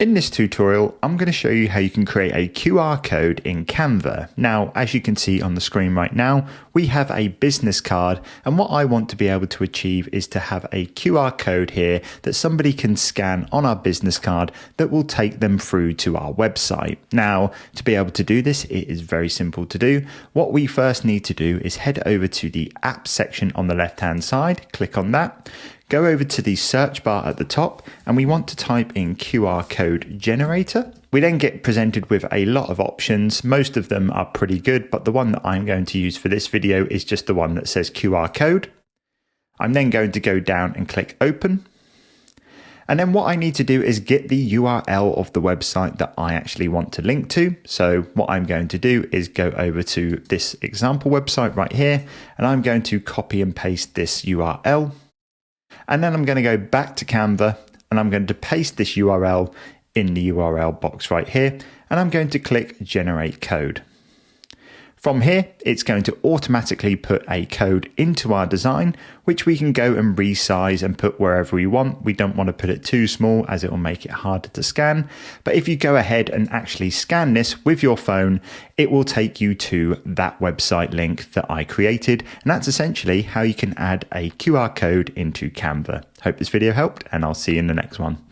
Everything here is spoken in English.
In this tutorial, I'm going to show you how you can create a QR code in Canva. Now, as you can see on the screen right now, we have a business card, and what I want to be able to achieve is to have a QR code here that somebody can scan on our business card that will take them through to our website. Now, to be able to do this, it is very simple to do. What we first need to do is head over to the app section on the left-hand side, click on that. Go over to the search bar at the top and we want to type in QR code generator. We then get presented with a lot of options. Most of them are pretty good, but the one that I'm going to use for this video is just the one that says QR code. I'm then going to go down and click open. And then what I need to do is get the URL of the website that I actually want to link to. So what I'm going to do is go over to this example website right here, and I'm going to copy and paste this URL. And then I'm going to go back to Canva and I'm going to paste this URL in the URL box right here. And I'm going to click generate code. From here, it's going to automatically put a code into our design, which we can go and resize and put wherever we want. We don't want to put it too small as it will make it harder to scan. But if you go ahead and actually scan this with your phone, it will take you to that website link that I created. And that's essentially how you can add a QR code into Canva. Hope this video helped, and I'll see you in the next one.